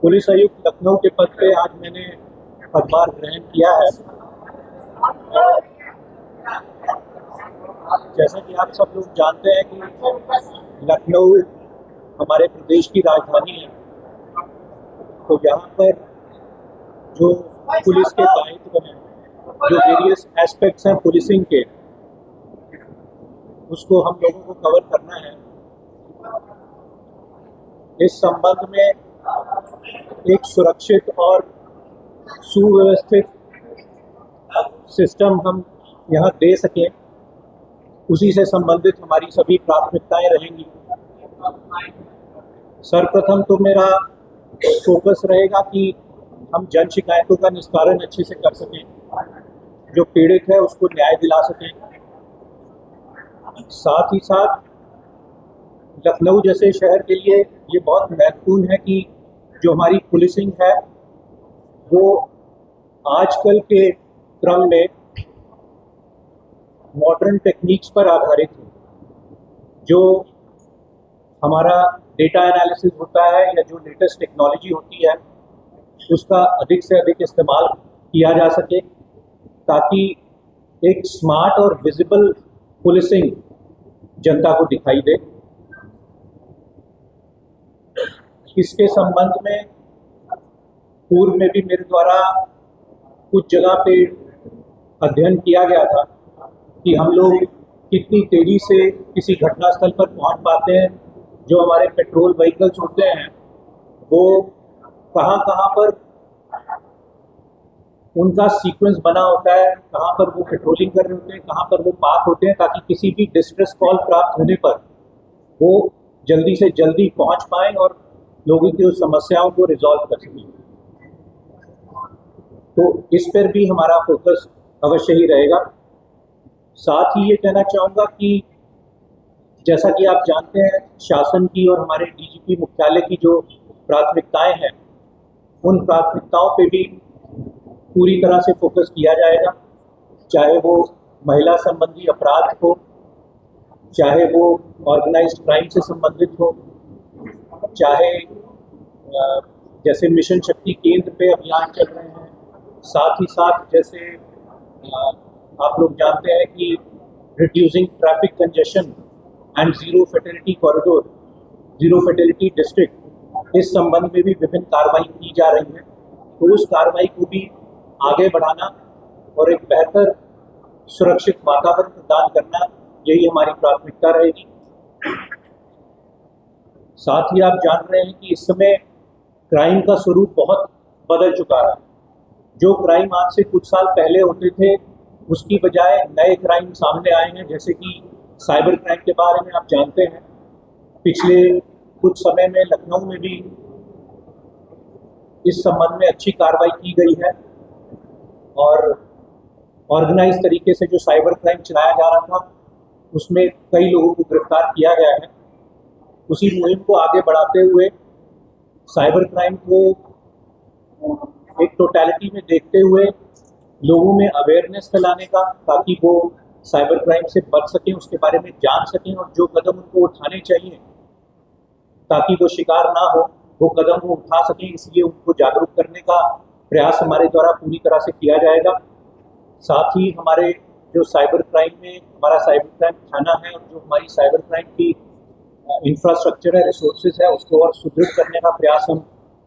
Police आयुक्त लखनऊ के पद पे आज मैंने पदभार ग्रहण किया है। जैसा कि आप सब लोग जानते हैं कि लखनऊ हमारे प्रदेश की राजधानी है, तो यहाँ पर जो पुलिस के दायित्व हैं, जो वेरियस एस्पेक्ट्स हैं पुलिसिंग के, उसको हम लोगों को कवर करना है। इस संबंध में एक सुरक्षित और सुव्यवस्थित सिस्टम हम यहाँ दे सकें, उसी से संबंधित हमारी सभी प्राथमिकताएं रहेंगी। सर्वप्रथम तो मेरा फोकस रहेगा कि हम जन शिकायतों का निस्तारण अच्छे से कर सकें, जो पीड़ित है उसको न्याय दिला सकें। साथ ही साथ लखनऊ जैसे शहर के लिए ये बहुत महत्वपूर्ण है कि जो हमारी पुलिसिंग है वो आजकल के क्रम में मॉडर्न टेक्निक्स पर आधारित है। जो हमारा डेटा एनालिसिस होता है या जो लेटेस्ट टेक्नोलॉजी होती है, उसका अधिक से अधिक इस्तेमाल किया जा सके, ताकि एक स्मार्ट और विजिबल पुलिसिंग जनता को दिखाई दे। इसके संबंध में पूर्व में भी मेरे द्वारा कुछ जगह पे अध्ययन किया गया था कि हम लोग कितनी तेज़ी से किसी घटनास्थल पर पहुंच पाते हैं। जो हमारे पेट्रोल व्हीकल्स होते हैं वो कहाँ कहाँ पर उनका सीक्वेंस बना होता है, कहाँ पर वो पेट्रोलिंग कर रहे होते हैं, कहाँ पर वो पार्क होते हैं, ताकि किसी भी डिस्ट्रेस कॉल प्राप्त होने पर वो जल्दी से जल्दी पहुंच पाएँ और लोगों की उस समस्याओं को रिजॉल्व कर सकें। तो इस पर भी हमारा फोकस अवश्य ही रहेगा। साथ ही ये कहना चाहूँगा कि जैसा कि आप जानते हैं, शासन की और हमारे डीजीपी मुख्यालय की जो प्राथमिकताएं हैं, उन प्राथमिकताओं पे भी पूरी तरह से फोकस किया जाएगा। चाहे वो महिला संबंधी अपराध हो, चाहे वो ऑर्गेनाइज्ड क्राइम से संबंधित हो, चाहे जैसे मिशन शक्ति केंद्र पे अभियान चल रहे हैं, साथ ही साथ जैसे आप लोग जानते हैं कि reducing traffic congestion and zero fatality corridor, zero fatality district, इस संबंध में भी विभिन्न कार्रवाई की जा रही है। तो उस कार्रवाई को भी आगे बढ़ाना और एक बेहतर सुरक्षित वातावरण प्रदान करना, यही हमारी प्राथमिकता रहेगी। साथ ही आप जान रहे हैं कि इस समय क्राइम का स्वरूप बहुत बदल चुका है। जो क्राइम आज से कुछ साल पहले होते थे, उसकी बजाय नए क्राइम सामने आए हैं। जैसे कि साइबर क्राइम के बारे में आप जानते हैं, पिछले कुछ समय में लखनऊ में भी इस संबंध में अच्छी कार्रवाई की गई है और ऑर्गेनाइज तरीके से जो साइबर क्राइम चलाया जा रहा था, उसमें कई लोगों को गिरफ्तार किया गया है। उसी मुहिम को आगे बढ़ाते हुए साइबर क्राइम को एक टोटलिटी में देखते हुए लोगों में अवेयरनेस फैलाने का, ताकि वो साइबर क्राइम से बच सकें, उसके बारे में जान सकें और जो कदम उनको उठाने चाहिए ताकि वो शिकार ना हो, वो कदम वो उठा सकें। इसलिए उनको जागरूक करने का प्रयास हमारे द्वारा पूरी तरह से किया जाएगा। साथ ही हमारे जो साइबर क्राइम में हमारा साइबर क्राइम थाना है और जो हमारी साइबर क्राइम की इंफ्रास्ट्रक्चर है, रिसोर्सेज है, उसको और सुदृढ़ करने का प्रयास हम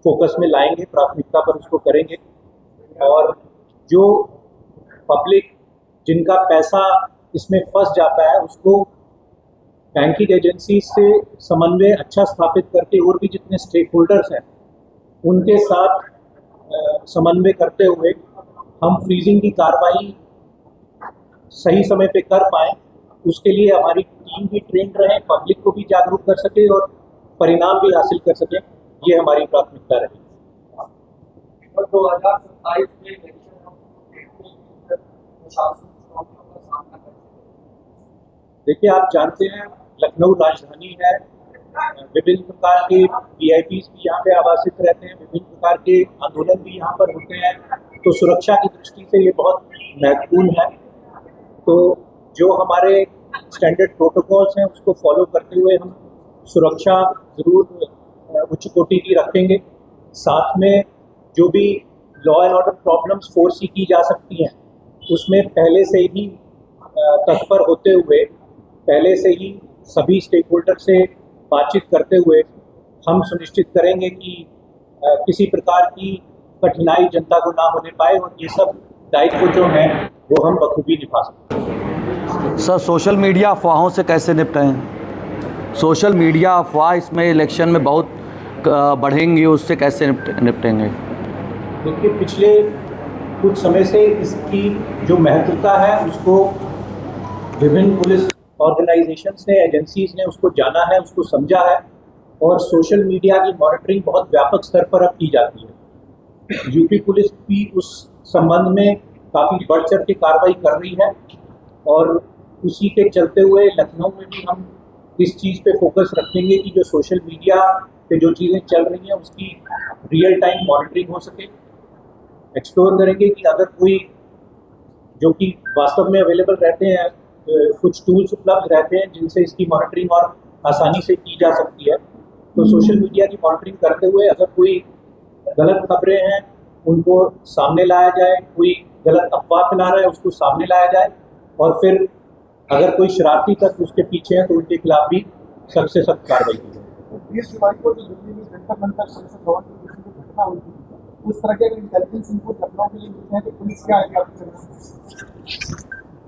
फोकस में लाएंगे, प्राथमिकता पर उसको करेंगे। और जो पब्लिक जिनका पैसा इसमें फंस जाता है, उसको बैंकिंग एजेंसी से समन्वय अच्छा स्थापित करके और भी जितने स्टेक होल्डर्स हैं उनके साथ समन्वय करते हुए हम फ्रीजिंग की कार्रवाई सही समय पे कर पाएँ। उसके लिए हमारी टीम भी ट्रेंड रहे, पब्लिक को भी जागरूक कर सके और परिणाम भी हासिल कर सके, ये हमारी प्राथमिकता रही। 2027 में देखिए, आप जानते हैं लखनऊ राजधानी है, विभिन्न प्रकार के वीआईपीज भी यहाँ पे आवासित रहते हैं, विभिन्न प्रकार के आंदोलन भी यहाँ पर होते हैं, तो सुरक्षा की दृष्टि से ये बहुत महत्वपूर्ण है। तो जो हमारे स्टैंडर्ड प्रोटोकॉल्स हैं उसको फॉलो करते हुए हम सुरक्षा ज़रूर उच्च कोटि की रखेंगे। साथ में जो भी लॉ एंड ऑर्डर प्रॉब्लम्स फोर्सी की जा सकती हैं उसमें पहले से ही तत्पर होते हुए, पहले से ही सभी स्टेक होल्डर से बातचीत करते हुए हम सुनिश्चित करेंगे कि किसी प्रकार की कठिनाई जनता को ना होने पाए और ये सब दायित्व जो हैं वो हम बखूबी निभा सकते। सर, सोशल मीडिया अफवाहों से कैसे निपटें? सोशल मीडिया अफवाह इसमें इलेक्शन में बहुत बढ़ेंगी, उससे कैसे निपटेंगे? देखिए, पिछले कुछ समय से इसकी जो महत्वता है उसको विभिन्न पुलिस ऑर्गेनाइजेशंस ने, एजेंसीज ने उसको जाना है, उसको समझा है और सोशल मीडिया की मॉनिटरिंग बहुत व्यापक स्तर पर अब की जाती है। यूपी पुलिस भी उस संबंध में काफ़ी बढ़ चढ़ के कार्रवाई कर रही है और उसी के चलते हुए लखनऊ में भी हम इस चीज़ पे फोकस रखेंगे कि जो सोशल मीडिया पे जो चीज़ें चल रही हैं उसकी रियल टाइम मॉनिटरिंग हो सके। एक्सप्लोर करेंगे कि अगर कोई जो कि वास्तव में अवेलेबल रहते हैं, कुछ टूल्स उपलब्ध रहते हैं जिनसे इसकी मॉनिटरिंग और आसानी से की जा सकती है, तो सोशल मीडिया की मॉनिटरिंग करते हुए अगर कोई गलत खबरें हैं उनको सामने लाया जाए, कोई गलत अफवाह फैला रहा है उसको सामने लाया जाए और फिर अगर कोई शरारती तत्व उसके पीछे है तो उनके खिलाफ भी सख्त से सख्त कार्रवाई की जाए। 20 जुलाई को जो दिल्ली में जंतर मंतर संसद भवन की जो घटना हुई थी, उस तरह के इंटेलिजेंस इनपुट लखनऊ के लिए मिलते हैं कि पुलिस क्या है?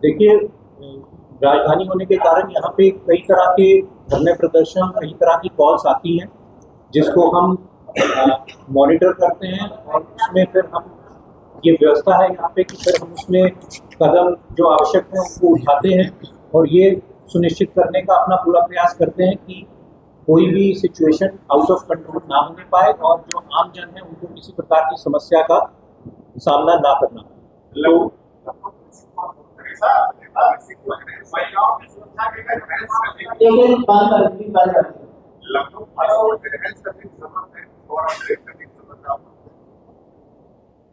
देखिए, राजधानी होने के कारण यहाँ पे कई तरह के धरने प्रदर्शन, कई तरह की कॉल्स आती हैं जिसको हम मॉनिटर करते हैं और उसमें फिर हम ये व्यवस्था है यहाँ पे कि फिर हम उसमें कदम जो आवश्यक है उनको उठाते हैं और ये सुनिश्चित करने का अपना पूरा प्रयास करते हैं कि कोई भी सिचुएशन आउट ऑफ कंट्रोल ना होने पाए और जो आम जन है उनको किसी प्रकार की समस्या का सामना ना करना पाए।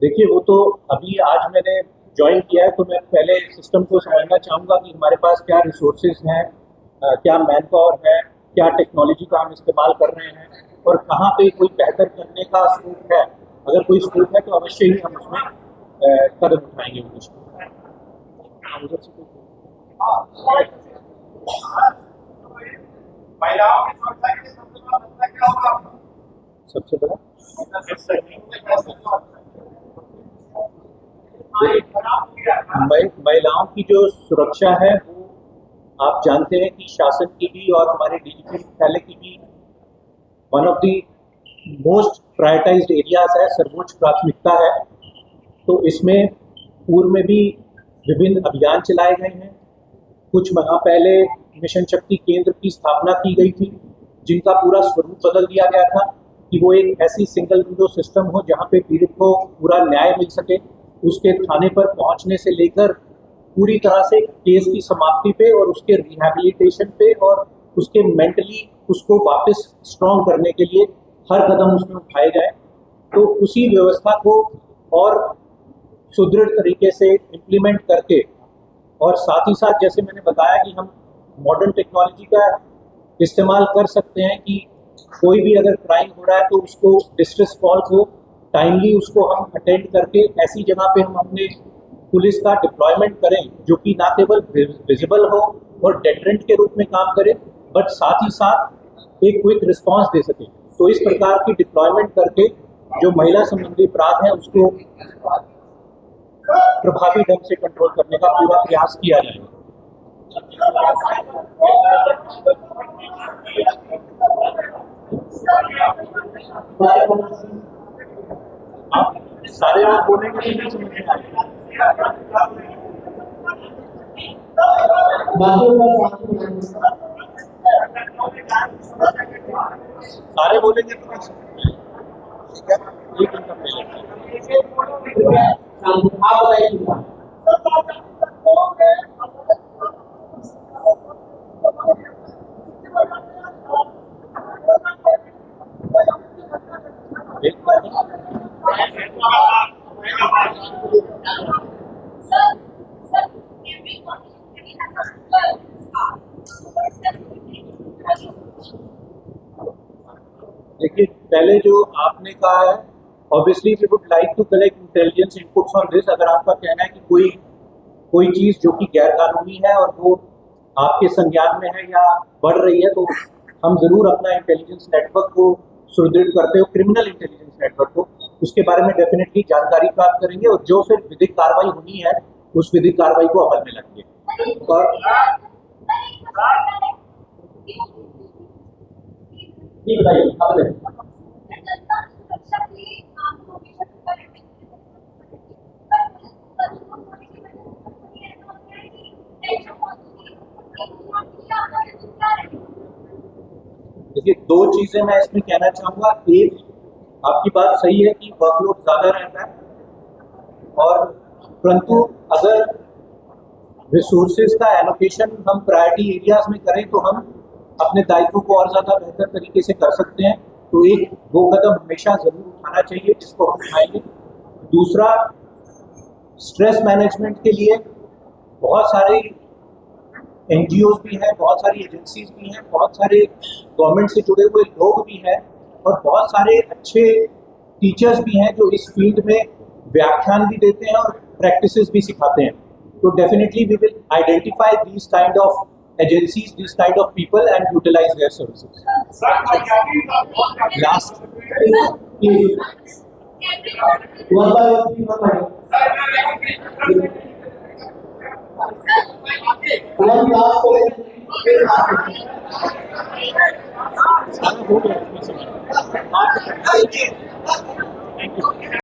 देखिए, वो तो अभी आज मैंने ज्वाइन किया है तो मैं पहले सिस्टम को समझना चाहूँगा कि हमारे पास क्या रिसोर्सेज हैं, क्या मैन पावर है, क्या टेक्नोलॉजी का हम इस्तेमाल कर रहे हैं और कहाँ पे कोई बेहतर करने का स्कोप है। अगर कोई स्कोप है तो अवश्य ही हम उसमें कदम उठाएंगे। सबसे बड़ा महिलाओं की जो सुरक्षा है वो आप जानते हैं कि शासन की भी और हमारे डीजीपी मुख्यालय की भी one of the most prioritised areas है, सर्वोच्च प्राथमिकता है। तो इसमें पूर्व में भी विभिन्न अभियान चलाए गए हैं। कुछ माह पहले मिशन शक्ति केंद्र की स्थापना की गई थी जिनका पूरा स्वरूप बदल दिया गया था कि वो एक ऐसी सिंगल विंडो सिस्टम हो जहाँ पे पीड़ित को पूरा न्याय मिल सके, उसके थाने पर पहुँचने से लेकर पूरी तरह से केस की समाप्ति पे और उसके रिहैबिलिटेशन पे और उसके मेंटली उसको वापस स्ट्रॉन्ग करने के लिए हर कदम उसमें उठाए जाए। तो उसी व्यवस्था को और सुदृढ़ तरीके से इम्प्लीमेंट करके और साथ ही साथ जैसे मैंने बताया कि हम मॉडर्न टेक्नोलॉजी का इस्तेमाल कर सकते हैं कि कोई भी अगर क्राइम हो रहा है तो उसको डिस्ट्रेस कॉल को टाइमली उसको हम अटेंड करके ऐसी जगह पे हम अपने पुलिस का डिप्लॉयमेंट करें जो कि ना केवल विजिबल हो और डेटरेंट के रूप में काम करे बट साथ ही साथ एक क्विक रिस्पांस दे सके। तो इस प्रकार की डिप्लॉयमेंट करके जो महिला संबंधी अपराध है उसको प्रभावी ढंग से कंट्रोल करने का पूरा प्रयास किया जाएगा। आप सारे लोग बोलेंगे तो नहीं समझ में आएगा। सारे बोलेंगे तो नहीं समझ में आएगा। ठीक है, एक मिनट पहले देखिए, पहले जो आपने कहा है, obviously we would like to collect intelligence inputs on this. अगर आपका कहना है कि कोई चीज़ जो कि गैर कानूनी है और वो आपके संज्ञान में है या बढ़ रही है, तो हम ज़रूर अपना इंटेलिजेंस नेटवर्क को सुदृढ़ करते हो, क्रिमिनल इंटेलिजेंस नेटवर्क को, उसके बारे में डेफिनेटली जानकारी प्राप्त करेंगे और जो फिर विधिक कार्रवाई होनी है उस विधिक कार्रवाई को अमल में लाएंगे। और जी बताइए, आप बताइए। देखिए, दो चीज़ें मैं इसमें कहना चाहूँगा। एक, आपकी बात सही है कि वर्कलोड ज़्यादा रहता है, और परंतु अगर रिसोर्सेज का एलोकेशन हम प्रायोरिटी एरियाज में करें तो हम अपने दायित्व को और ज़्यादा बेहतर तरीके से कर सकते हैं। तो एक वो कदम हमेशा ज़रूर उठाना चाहिए जिसको हम उठाएंगे। दूसरा, स्ट्रेस मैनेजमेंट के लिए बहुत सारे NGOs भी हैं, बहुत सारी एजेंसीज भी हैं, बहुत सारे गवर्नमेंट से जुड़े हुए लोग भी हैं, और बहुत सारे अच्छे टीचर्स भी हैं जो इस फील्ड में व्याख्यान भी देते हैं और प्रैक्टिसेस भी सिखाते हैं। तो definitely we will identify these kind of agencies, this kind of people and utilize their services. Last हो गया।